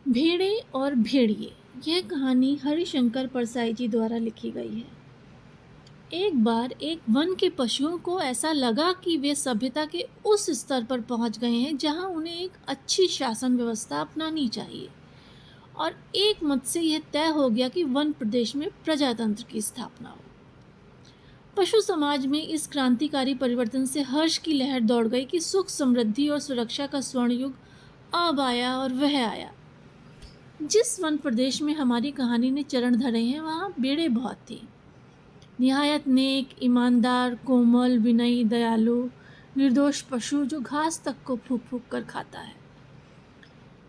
भेड़े और भेड़िए। यह कहानी हरिशंकर परसाई जी द्वारा लिखी गई है। एक बार एक वन के पशुओं को ऐसा लगा कि वे सभ्यता के उस स्तर पर पहुंच गए हैं जहां उन्हें एक अच्छी शासन व्यवस्था अपनानी चाहिए, और एक मत से यह तय हो गया कि वन प्रदेश में प्रजातंत्र की स्थापना हो। पशु समाज में इस क्रांतिकारी परिवर्तन से हर्ष की लहर दौड़ गई कि सुख, समृद्धि और सुरक्षा का स्वर्ण युग अब आया, और वह आया। जिस वन प्रदेश में हमारी कहानी ने चरण धरे हैं, वहाँ भेड़ें बहुत थी। निहायत नेक, ईमानदार, कोमल, विनयी, दयालु, निर्दोष पशु जो घास तक को फूंक फूंक कर खाता है।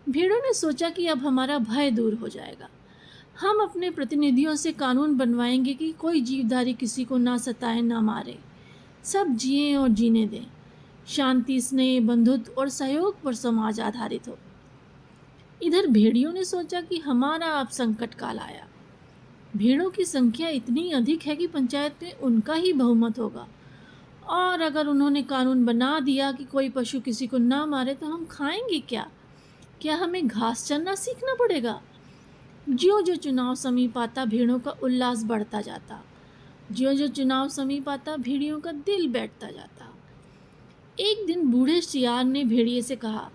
भेड़ों ने सोचा कि अब हमारा भय दूर हो जाएगा। हम अपने प्रतिनिधियों से कानून बनवाएंगे कि कोई जीवधारी किसी को ना सताए, ना मारे। सब जिएं और जीने दें। शांति, स्नेह, बंधुत्व और सहयोग पर समाज आधारित हो। इधर भेड़ियों ने सोचा कि हमारा अब संकट काल आया। भेड़ों की संख्या इतनी अधिक है कि पंचायत में उनका ही बहुमत होगा, और अगर उन्होंने कानून बना दिया कि कोई पशु किसी को ना मारे तो हम खाएंगे क्या? क्या हमें घास चरना सीखना पड़ेगा? ज्यों ज्यों चुनाव समीप आता, भेड़ों का उल्लास बढ़ता जाता। ज्यों ज्यों चुनाव समीप आता, भेड़ियों का दिल बैठता जाता। एक दिन बूढ़े सियार ने भेड़िए से कहा,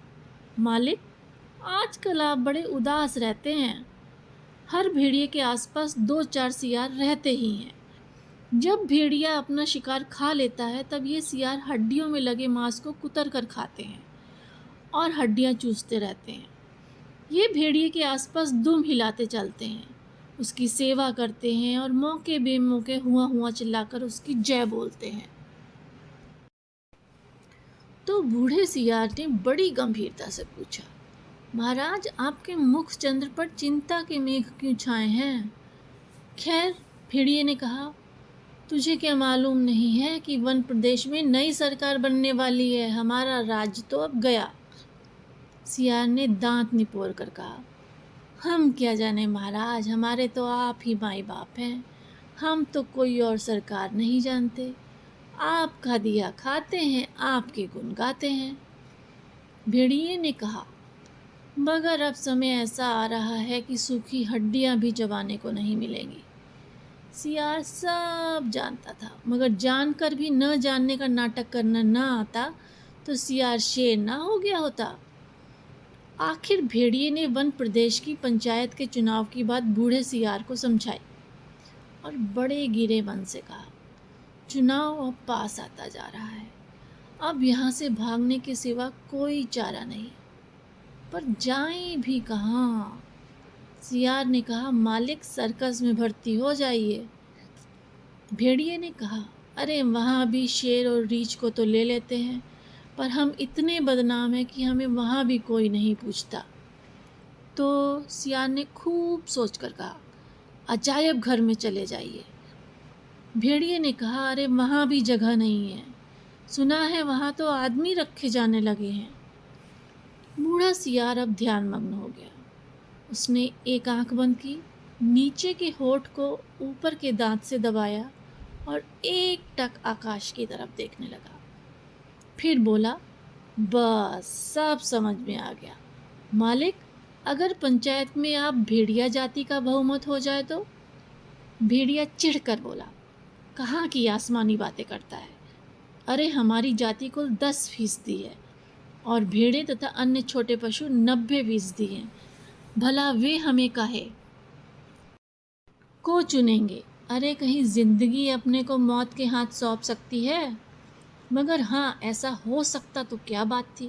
मालिक, आजकल आप बड़े उदास रहते हैं। हर भेड़िए के आसपास दो चार सियार रहते ही हैं। जब भेड़िया अपना शिकार खा लेता है, तब ये सियार हड्डियों में लगे मांस को कुतर कर खाते हैं और हड्डियां चूसते रहते हैं। ये भेड़िए के आसपास दुम हिलाते चलते हैं, उसकी सेवा करते हैं और मौके बेमौके हुआ हुआ चिल्लाकर उसकी जय बोलते हैं। तो बूढ़े सियार ने बड़ी गंभीरता से पूछा, महाराज, आपके मुख चंद्र पर चिंता के मेघ क्यों छाए हैं? खैर, भेड़िए ने कहा, तुझे क्या मालूम नहीं है कि वन प्रदेश में नई सरकार बनने वाली है। हमारा राज्य तो अब गया। सियार ने दांत निपोर कर कहा, हम क्या जाने महाराज, हमारे तो आप ही माई बाप हैं। हम तो कोई और सरकार नहीं जानते। आपका दिया खाते हैं, आपके गुण गाते हैं। भेड़िए ने कहा, मगर अब समय ऐसा आ रहा है कि सूखी हड्डियां भी चबाने को नहीं मिलेंगी। सियार सब जानता था, मगर जानकर भी न जानने का नाटक करना न आता तो सियार शेर ना हो गया होता। आखिर भेड़िए ने वन प्रदेश की पंचायत के चुनाव की बात बूढ़े सियार को समझाई और बड़े गिरे मन से कहा, चुनाव अब पास आता जा रहा है। अब यहाँ से भागने के सिवा कोई चारा नहीं, पर जाएं भी कहाँ? सियार ने कहा, मालिक, सर्कस में भर्ती हो जाइए। भेड़िए ने कहा, अरे वहाँ भी शेर और रीछ को तो ले लेते हैं, पर हम इतने बदनाम हैं कि हमें वहाँ भी कोई नहीं पूछता। तो सियार ने खूब सोच कर कहा, अजायब घर में चले जाइए। भेड़िए ने कहा, अरे वहाँ भी जगह नहीं है। सुना है वहाँ तो आदमी रखे जाने लगे हैं। बूढ़ा सियार अब ध्यानमग्न हो गया। उसने एक आंख बंद की, नीचे के होठ को ऊपर के दांत से दबाया और एक टक आकाश की तरफ देखने लगा। फिर बोला, बस सब समझ में आ गया। मालिक, अगर पंचायत में आप भेड़िया जाति का बहुमत हो जाए तो? भेड़िया चिढ़कर बोला, कहाँ की आसमानी बातें करता है? अरे हमारी जाति कुल 10% है और भेड़े तथा अन्य छोटे पशु 90% हैं। भला वे हमें काहे को चुनेंगे? अरे कहीं जिंदगी अपने को मौत के हाथ सौंप सकती है? मगर हाँ, ऐसा हो सकता तो क्या बात थी।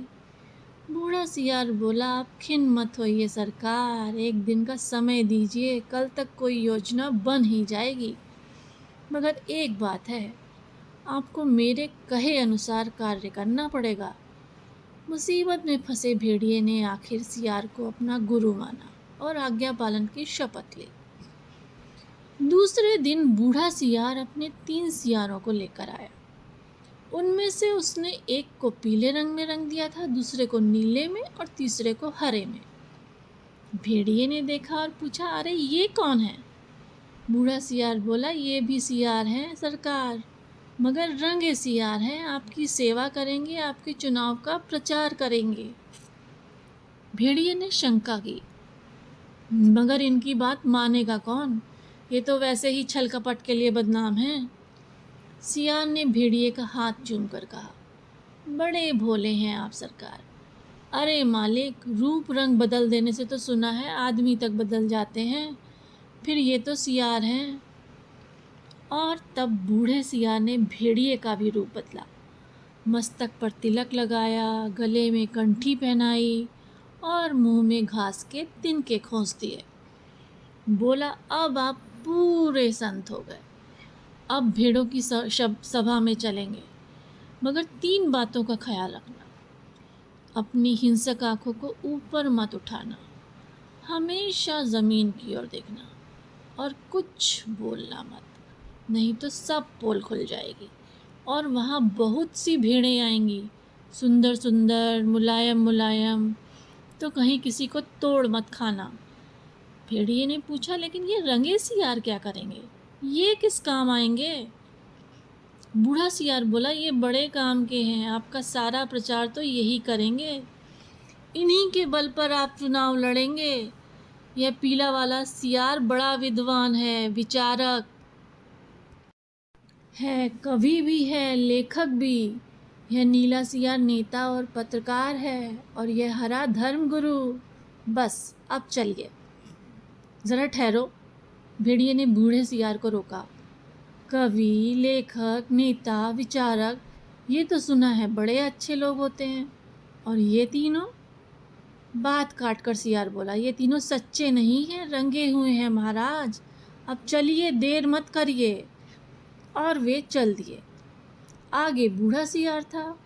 बूढ़ा सियार बोला, आप खिन्न मत होइए सरकार, एक दिन का समय दीजिए, कल तक कोई योजना बन ही जाएगी। मगर एक बात है, आपको मेरे कहे अनुसार कार्य करना पड़ेगा। मुसीबत में फंसे भेड़िए ने आखिर सियार को अपना गुरु माना और आज्ञा पालन की शपथ ली। दूसरे दिन बूढ़ा सियार अपने 3 सियारों को लेकर आया। उनमें से उसने एक को पीले रंग में रंग दिया था, दूसरे को नीले में और तीसरे को हरे में। भेड़िए ने देखा और पूछा, अरे ये कौन है? बूढ़ा सियार बोला, ये भी सियार हैं सरकार, मगर रंगे सियार हैं, आपकी सेवा करेंगे, आपके चुनाव का प्रचार करेंगे। भेड़िए ने शंका की, मगर इनकी बात मानेगा कौन? ये तो वैसे ही छल कपट के लिए बदनाम हैं। सियार ने भेड़िए का हाथ चूम कर कहा, बड़े भोले हैं आप सरकार। अरे मालिक, रूप रंग बदल देने से तो सुना है आदमी तक बदल जाते हैं, फिर ये तो सियार हैं। और तब बूढ़े सियार ने भेड़िए का भी रूप बदला, मस्तक पर तिलक लगाया, गले में कंठी पहनाई और मुंह में घास के तिनके खोस दिए। बोला, अब आप पूरे संत हो गए, अब भेड़ों की सभा में चलेंगे, मगर 3 बातों का ख्याल रखना। अपनी हिंसक आंखों को ऊपर मत उठाना, हमेशा ज़मीन की ओर देखना और कुछ बोलना मत, नहीं तो सब पोल खुल जाएगी और वहाँ बहुत सी भेड़ें आएंगी, सुंदर सुंदर, मुलायम मुलायम, तो कहीं किसी को तोड़ मत खाना। भेड़िए ने पूछा, लेकिन ये रंगे सियार क्या करेंगे, ये किस काम आएंगे? बूढ़ा सियार बोला, ये बड़े काम के हैं, आपका सारा प्रचार तो यही करेंगे, इन्हीं के बल पर आप चुनाव लड़ेंगे। यह पीला वाला सियार बड़ा विद्वान है, विचारक है, कवि भी है, लेखक भी। यह नीला सियार नेता और पत्रकार है, और यह हरा धर्मगुरु। बस अब चलिए। ज़रा ठहरो, भेड़िए ने बूढ़े सियार को रोका। कवि, लेखक, नेता, विचारक, ये तो सुना है बड़े अच्छे लोग होते हैं, और ये तीनों? बात काट कर सियार बोला, ये तीनों सच्चे नहीं हैं, रंगे हुए हैं महाराज। अब चलिए, देर मत करिए। और वे चल दिए। आगे बूढ़ा सियार था,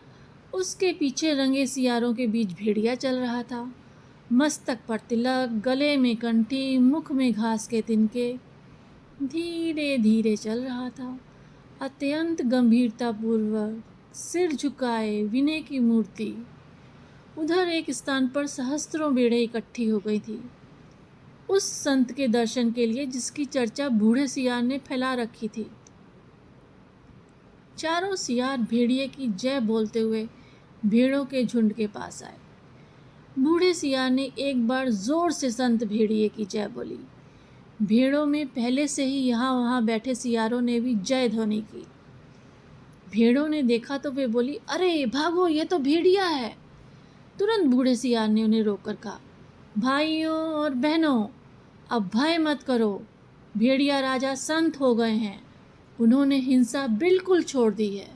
उसके पीछे रंगे सियारों के बीच भेड़िया चल रहा था, मस्तक पर तिलक, गले में कंठी, मुख में घास के तिनके, धीरे धीरे चल रहा था, अत्यंत गंभीरतापूर्वक, सिर झुकाए, विनय की मूर्ति। उधर एक स्थान पर सहस्त्रों भेड़ें इकट्ठी हो गई थी, उस संत के दर्शन के लिए जिसकी चर्चा बूढ़े सियार ने फैला रखी थी। चारों सियार भेड़िए की जय बोलते हुए भेड़ों के झुंड के पास आए। बूढ़े सियार ने एक बार जोर से संत भेड़िए की जय बोली। भेड़ों में पहले से ही यहाँ वहाँ बैठे सियारों ने भी जय ध्वनि की। भेड़ों ने देखा तो वे बोली, अरे भागो, ये तो भेड़िया है। तुरंत बूढ़े सियार ने उन्हें रोककर कहा, भाइयों और बहनों, अब भय मत करो, भेड़िया राजा संत हो गए हैं, उन्होंने हिंसा बिल्कुल छोड़ दी है,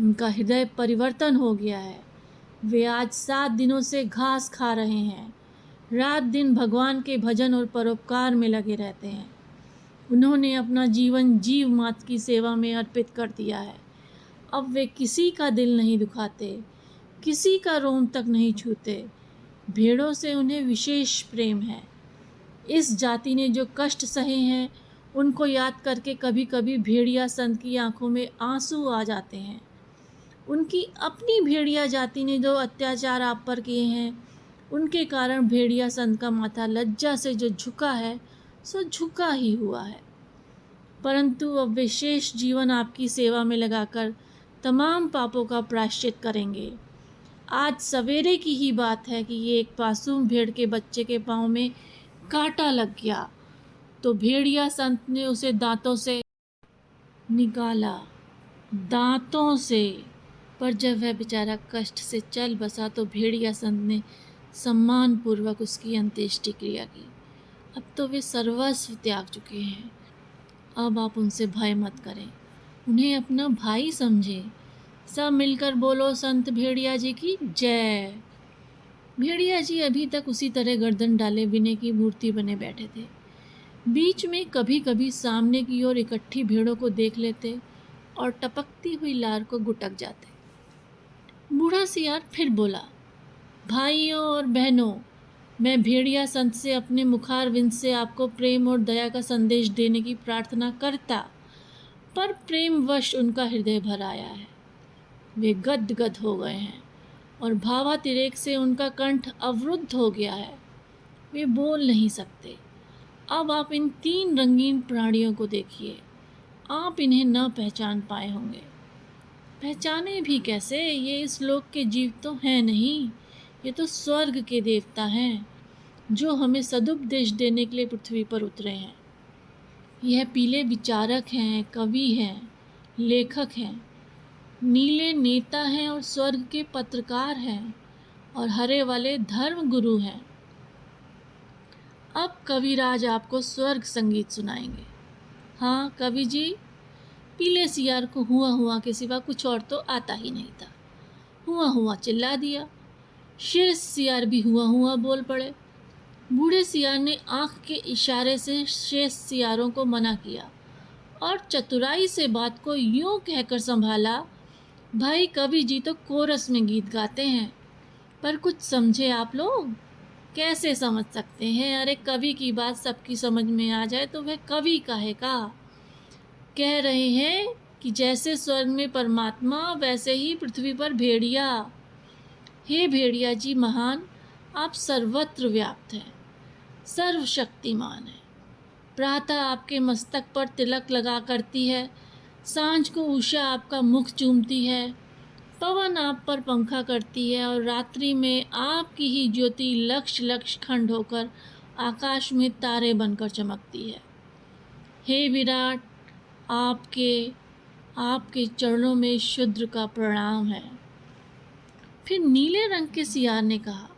उनका हृदय परिवर्तन हो गया है, वे आज 7 दिनों से घास खा रहे हैं, रात दिन भगवान के भजन और परोपकार में लगे रहते हैं, उन्होंने अपना जीवन जीव मात्र की सेवा में अर्पित कर दिया है। अब वे किसी का दिल नहीं दुखाते, किसी का रोम तक नहीं छूते, भेड़ों से उन्हें विशेष प्रेम है। इस जाति ने जो कष्ट सहे हैं, उनको याद करके कभी कभी भेड़िया संत की आंखों में आंसू आ जाते हैं। उनकी अपनी भेड़िया जाति ने जो अत्याचार आप पर किए हैं, उनके कारण भेड़िया संत का माथा लज्जा से जो झुका है, सो झुका ही हुआ है। परंतु अब वे शेष जीवन आपकी सेवा में लगाकर तमाम पापों का प्रायश्चित करेंगे। आज सवेरे की ही बात है कि ये एक मासूम भेड़ के बच्चे के पाँव में कांटा लग गया, तो भेड़िया संत ने उसे दांतों से निकाला, दांतों से। पर जब वह बेचारा कष्ट से चल बसा तो भेड़िया संत ने सम्मानपूर्वक उसकी अंत्येष्टि क्रिया की। अब तो वे सर्वस्व त्याग चुके हैं, अब आप उनसे भय मत करें, उन्हें अपना भाई समझें। सब मिलकर बोलो, संत भेड़िया जी की जय। भेड़िया जी अभी तक उसी तरह गर्दन डाले विनय की मूर्ति बने बैठे थे। बीच में कभी कभी सामने की ओर इकट्ठी भेड़ों को देख लेते और टपकती हुई लार को गुटक जाते। बूढ़ा सियार फिर बोला, भाइयों और बहनों, मैं भेड़िया संत से अपने मुखारविंद से आपको प्रेम और दया का संदेश देने की प्रार्थना करता, पर प्रेमवश उनका हृदय भर आया है। वे गदगद हो गए हैं और भावातिरेक से उनका कंठ अवरुद्ध हो गया है, वे बोल नहीं सकते। अब आप इन 3 रंगीन प्राणियों को देखिए, आप इन्हें न पहचान पाए होंगे। पहचाने भी कैसे, ये इस लोक के जीव तो हैं नहीं, ये तो स्वर्ग के देवता हैं। जो हमें सदुपदेश देने के लिए पृथ्वी पर उतरे हैं। यह पीले विचारक हैं, कवि हैं, लेखक हैं, नीले नेता हैं और स्वर्ग के पत्रकार हैं, और हरे वाले धर्म गुरु हैं। अब कविराज आपको स्वर्ग संगीत सुनाएंगे। हाँ कवि जी, पीले सियार को हुआ हुआ के सिवा कुछ और तो आता ही नहीं था। हुआ हुआ चिल्ला दिया। शेष सियार भी हुआ हुआ बोल पड़े। बूढ़े सियार ने आंख के इशारे से शेष सियारों को मना किया और चतुराई से बात को यूं कहकर संभाला, भाई कवि जी तो कोरस में गीत गाते हैं, पर कुछ समझे आप लोग? कैसे समझ सकते हैं? अरे कवि की बात सबकी समझ में आ जाए तो वह कवि काहे का? कह रहे हैं कि जैसे स्वर्ग में परमात्मा वैसे ही पृथ्वी पर भेड़िया। हे भेड़िया जी महान, आप सर्वत्र व्याप्त हैं, सर्वशक्तिमान है। प्रातः आपके मस्तक पर तिलक लगा करती है, सांझ को उषा आपका मुख चूमती है, पवन आप पर पंखा करती है, और रात्रि में आपकी ही ज्योति लक्ष लक्ष खंड होकर आकाश में तारे बनकर चमकती है। हे विराट, आपके चरणों में शूद्र का प्रणाम है। फिर नीले रंग के सियार ने कहा,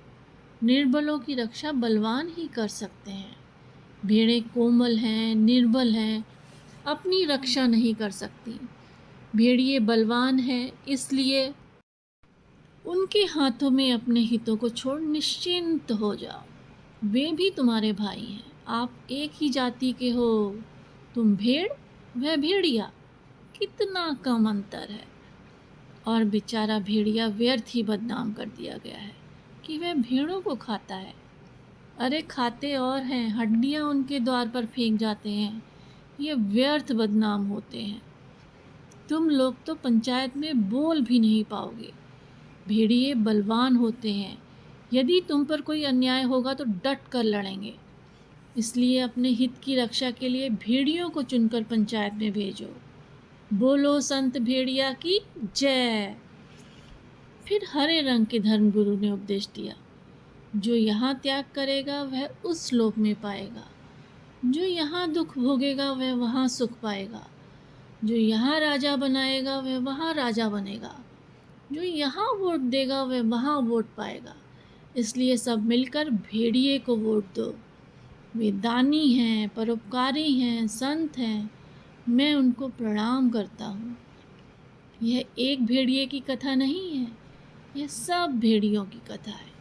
निर्बलों की रक्षा बलवान ही कर सकते हैं। भेड़ें कोमल हैं, निर्बल हैं, अपनी रक्षा नहीं कर सकती। भेड़िए बलवान हैं, इसलिए उनके हाथों में अपने हितों को छोड़ निश्चिंत हो जाओ। वे भी तुम्हारे भाई हैं, आप एक ही जाति के हो। तुम भेड़, वह भेड़िया, कितना कम अंतर है। और बेचारा भेड़िया व्यर्थ ही बदनाम कर दिया गया है कि वह भेड़ों को खाता है। अरे खाते और हैं, हड्डियां उनके द्वार पर फेंक जाते हैं। ये व्यर्थ बदनाम होते हैं। तुम लोग तो पंचायत में बोल भी नहीं पाओगे। भेड़िए बलवान होते हैं, यदि तुम पर कोई अन्याय होगा तो डट कर लड़ेंगे। इसलिए अपने हित की रक्षा के लिए भेड़ियों को चुनकर पंचायत में भेजो। बोलो संत भेड़िया की जय। फिर हरे रंग के धर्मगुरु ने उपदेश दिया, जो यहाँ त्याग करेगा वह उस लोक में पाएगा, जो यहाँ दुख भोगेगा वह वहाँ सुख पाएगा, जो यहाँ राजा बनाएगा वह वहाँ राजा बनेगा, जो यहाँ वोट देगा वह वहाँ वोट पाएगा। इसलिए सब मिलकर भेड़िए को वोट दो। वे दानी हैं, परोपकारी हैं, संत हैं, मैं उनको प्रणाम करता हूँ। यह एक भेड़िए की कथा नहीं है, यह सब भेड़ियों की कथा है।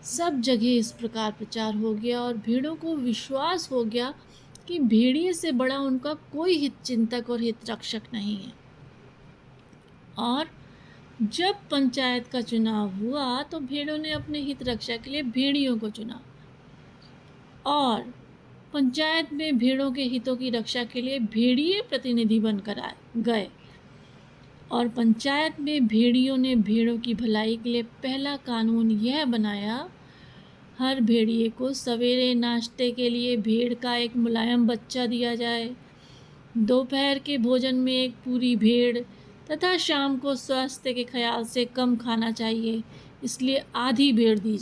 सब जगह इस प्रकार प्रचार हो गया और भेड़ों को विश्वास हो गया कि भेड़िए से बड़ा उनका कोई हित चिंतक और हित रक्षक नहीं है। और जब पंचायत का चुनाव हुआ तो भेड़ों ने अपने हित रक्षा के लिए भेड़ियों को चुना, और पंचायत में भेड़ों के हितों की रक्षा के लिए भेड़िए प्रतिनिधि बनकर गए। और पंचायत में भेड़ियों ने भेड़ों की भलाई के लिए पहला कानून यह बनाया, हर भेड़िए को सवेरे नाश्ते के लिए भेड़ का एक मुलायम बच्चा दिया जाए, दोपहर के भोजन में एक पूरी भेड़, तथा शाम को स्वास्थ्य के ख्याल से कम खाना चाहिए, इसलिए आधी भेड़ दी जाए।